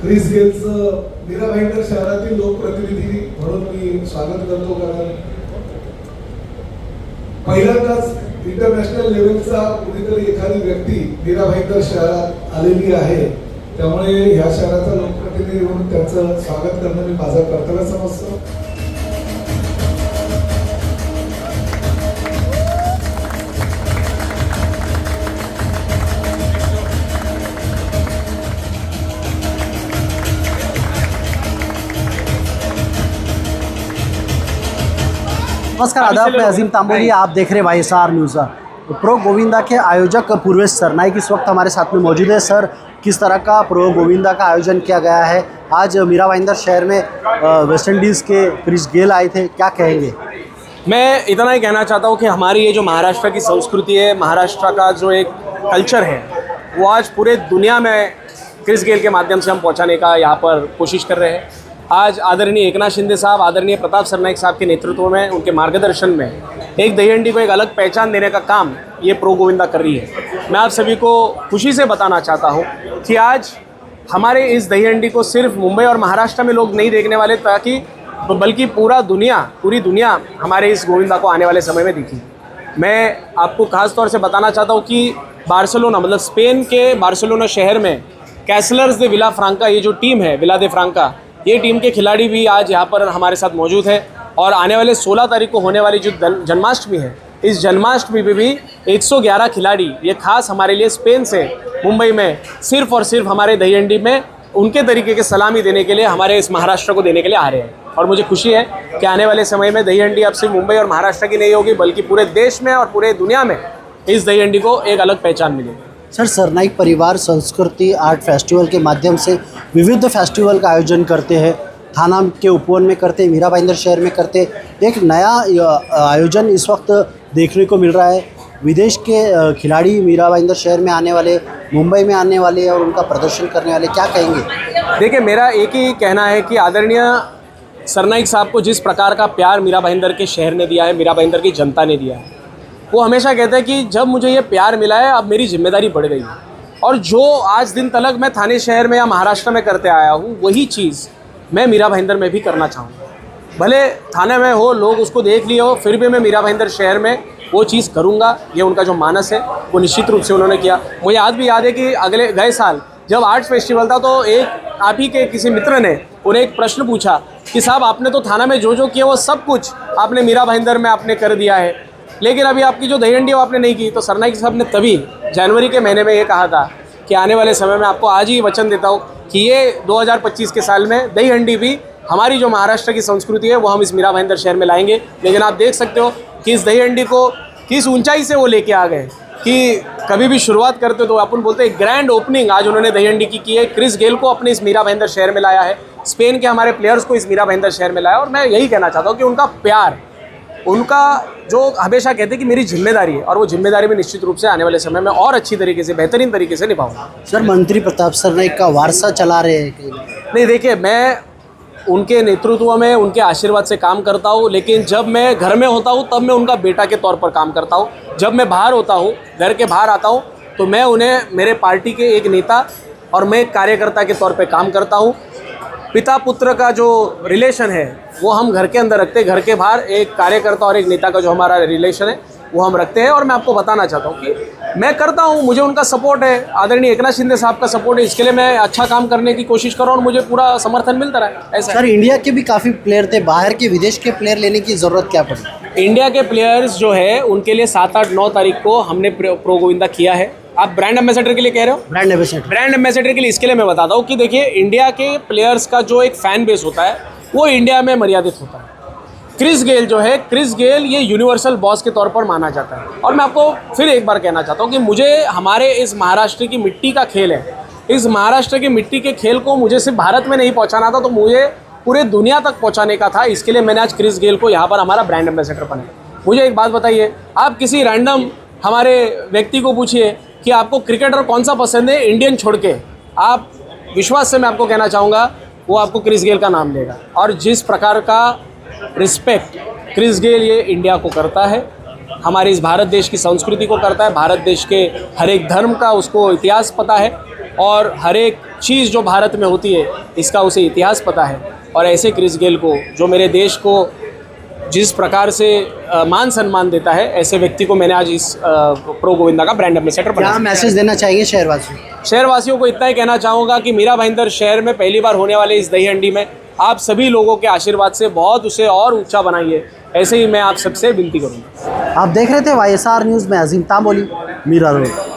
Chris गेलचं Meera Bhayandar शहरातील लोकप्रतिनिधी म्हणून मी स्वागत करतो, कारण पहिल्यांदाच इंटरनॅशनल लेवलचा कुणीतरी एखादी व्यक्ती मीरा भाईंदर शहरात आलेली आहे. त्यामुळे ह्या शहराचा लोकप्रतिनिधी म्हणून त्यांचं स्वागत करणं मी माझं कर्तव्य समजतो. नमस्कार, आदाब, मैं अजीम तांबोली, आप देख रहे YSR न्यूज़। प्रो गोविंदा के आयोजक पूर्वेश सरनाइक इस वक्त हमारे साथ में मौजूद है। सर, किस तरह का प्रो गोविंदा का आयोजन किया गया है? आज मीरा भाईंदर शहर में वेस्ट इंडीज़ के क्रिस गेल आए थे, क्या कहेंगे? मैं इतना ही कहना चाहता हूँ कि हमारी ये जो महाराष्ट्र की संस्कृति है, महाराष्ट्र का जो एक कल्चर है, वो आज पूरे दुनिया में क्रिस गेल के माध्यम से हम पहुँचाने का यहाँ पर कोशिश कर रहे हैं। आज आदरणीय एकनाथ शिंदे साहब, आदरणीय प्रताप सरनाइक साहब के नेतृत्व में, उनके मार्गदर्शन में एक दहीहंडी को एक अलग पहचान देने का काम ये प्रो गोविंदा कर रही है। मैं आप सभी को खुशी से बताना चाहता हूँ कि आज हमारे इस दहीहंडी को सिर्फ मुंबई और महाराष्ट्र में लोग नहीं देखने वाले, ताकि बल्कि पूरी दुनिया हमारे इस गोविंदा को आने वाले समय में दिखी। मैं आपको खास तौर से बताना चाहता हूँ कि बार्सिलोना, मतलब स्पेन के बार्सिलोना शहर में कैसलर्स दे विला फ्रांका, ये जो टीम है विला दे फ्रांका, ये टीम के खिलाड़ी भी आज यहाँ पर हमारे साथ मौजूद है। और आने वाले 16 तारीख को होने वाली जो जन्माष्टमी है, इस जन्माष्टमी में भी 111 खिलाड़ी ये खास हमारे लिए स्पेन से मुंबई में सिर्फ और सिर्फ हमारे दहीहंडी में उनके तरीके के सलामी देने के लिए, हमारे इस महाराष्ट्र को देने के लिए आ रहे हैं। और मुझे खुशी है कि आने वाले समय में दहीहंडी अब सिर्फ मुंबई और महाराष्ट्र की नहीं होगी, बल्कि पूरे देश में और पूरे दुनिया में इस दहीहंडी को एक अलग पहचान मिलेगी। सर, सरनाइक परिवार संस्कृति आर्ट फेस्टिवल के माध्यम से विविध फेस्टिवल का आयोजन करते हैं। थाना के उपवन में करते, मीरा भाईंदर शहर में करते। एक नया आयोजन इस वक्त देखने को मिल रहा है। विदेश के खिलाड़ी मीरा भाईंदर शहर में आने वाले, मुंबई में आने वाले और उनका प्रदर्शन करने वाले, क्या कहेंगे? देखिए, मेरा एक ही कहना है कि आदरणीय सरनाइक साहब को जिस प्रकार का प्यार मीरा भाईंदर के शहर ने दिया है, मीरा भाईंदर की जनता ने दिया है, वो हमेशा कहते हैं कि जब मुझे ये प्यार मिला है, अब मेरी जिम्मेदारी बढ़ गई है। और जो आज दिन तलक मैं थाने शहर में या महाराष्ट्र में करते आया हूँ, वही चीज़ मैं मीरा भाईंदर में भी करना चाहूँगा। भले थाने में हो, लोग उसको देख लिए हो, फिर भी मैं मीरा भाईंदर शहर में वो चीज़ करूँगा। ये उनका जो मानस है वो निश्चित रूप से उन्होंने किया। मुझे आज भी याद है कि गए साल जब आर्ट्स फेस्टिवल था, तो एक आप ही के किसी मित्र ने उन्हें एक प्रश्न पूछा कि साहब, आपने तो थाना में जो किया वो सब कुछ आपने मीरा भाईंदर में आपने कर दिया है, लेकिन अभी आपकी जो दहीहंडी वो आपने नहीं की। तो सरनाइक साहब ने तभी जनवरी के महीने में ये कहा था कि आने वाले समय में आपको आज ही वचन देता हूँ कि ये 2025 के साल में दहीहंडी भी हमारी जो महाराष्ट्र की संस्कृति है वो हम इस मीरा भाईंदर शहर में लाएंगे। लेकिन आप देख सकते हो कि इस दहीहंडी को किस ऊंचाई से वो लेके आ गए कि कभी भी शुरुआत करते तो अपन बोलते हैं ग्रैंड ओपनिंग आज उन्होंने दहीहंडी की है। क्रिस गेल को अपने इस मीरा भाईंदर शहर में लाया है, स्पेन के हमारे प्लेयर्स को इस मीरा भाईंदर शहर में लाया। और मैं यही कहना चाहता हूँ कि उनका प्यार, उनका जो हमेशा कहते हैं कि मेरी जिम्मेदारी है, और वो जिम्मेदारी में निश्चित रूप से आने वाले समय में और अच्छी तरीके से, बेहतरीन तरीके से निभाऊंगा। सर, मंत्री प्रताप सरनाइक का वारसा चला रहे हैं? नहीं, देखिए, मैं उनके नेतृत्व में, उनके आशीर्वाद से काम करता हूँ, लेकिन जब मैं घर में होता हूँ तब मैं उनका बेटा के तौर पर काम करता हूँ। जब मैं बाहर होता हूँ, घर के बाहर आता हूँ, तो मैं उन्हें मेरे पार्टी के एक नेता और मैं एक कार्यकर्ता के तौर पर काम करता हूँ। पिता पुत्र का जो रिलेशन है वो हम घर के अंदर रखते हैं, घर के बाहर एक कार्यकर्ता और एक नेता का जो हमारा रिलेशन है वो हम रखते हैं। और मैं आपको बताना चाहता हूँ कि मैं करता हूँ, मुझे उनका सपोर्ट है, आदरणीय एकनाथ शिंदे साहब का सपोर्ट है, इसके लिए मैं अच्छा काम करने की कोशिश कर रहा हूँ और मुझे पूरा समर्थन मिलता रहा है। ऐसा सर, इंडिया के भी काफ़ी प्लेयर थे, बाहर के विदेश के प्लेयर लेने की ज़रूरत क्या पड़ी? इंडिया के प्लेयर्स जो है उनके लिए 7, 8, 9 तारीख को हमने प्रो गोविंदा किया है। आप ब्रांड एम्बेसडर के लिए कह रहे हो? Brand ambassador. ब्रांड एम्बेसडर के लिए इसके लिए मैं बताता हूँ कि देखिए, इंडिया के प्लेयर्स का जो एक फ़ैन बेस होता है वो इंडिया में मर्यादित होता है। क्रिस गेल जो है, क्रिस गेल ये यूनिवर्सल बॉस के तौर पर माना जाता है। और मैं आपको फिर एक बार कहना चाहता हूँ कि मुझे हमारे इस महाराष्ट्र की मिट्टी का खेल है, इस महाराष्ट्र की मिट्टी के खेल को मुझे सिर्फ भारत में नहीं पहुँचाना था, तो मुझे पूरे दुनिया तक पहुँचाने का था। इसके लिए मैंने आज क्रिस गेल को यहाँ पर हमारा ब्रांड एम्बेसडर बनाया। मुझे एक बात बताइए, आप किसी रैंडम हमारे व्यक्ति को पूछिए कि आपको क्रिकेटर कौन सा पसंद है इंडियन छोड़ के, आप विश्वास से मैं आपको कहना चाहूँगा वो आपको क्रिस गेल का नाम लेगा। और जिस प्रकार का रिस्पेक्ट क्रिस गेल ये इंडिया को करता है, हमारे इस भारत देश की संस्कृति को करता है, भारत देश के हर एक धर्म का उसको इतिहास पता है और हर एक चीज़ जो भारत में होती है इसका उसे इतिहास पता है। और ऐसे क्रिस गेल को, जो मेरे देश को जिस प्रकार से मान सम्मान देता है, ऐसे व्यक्ति को मैंने आज इस प्रो गोविंदा का ब्रांड एम्बेसडर क्या बनाया। मैसेज देना चाहेंगे शहरवासियों को? शहरवासियों को इतना ही कहना चाहूँगा कि मीरा भाईंदर शहर में पहली बार होने वाले इस दही हंडी में आप सभी लोगों के आशीर्वाद से बहुत उसे और ऊंचा बनाइए, ऐसे ही मैं आप सबसे विनती करूँगा। आप देख रहे थे YSR न्यूज़ में अजीम तामोली, मीरा रोड।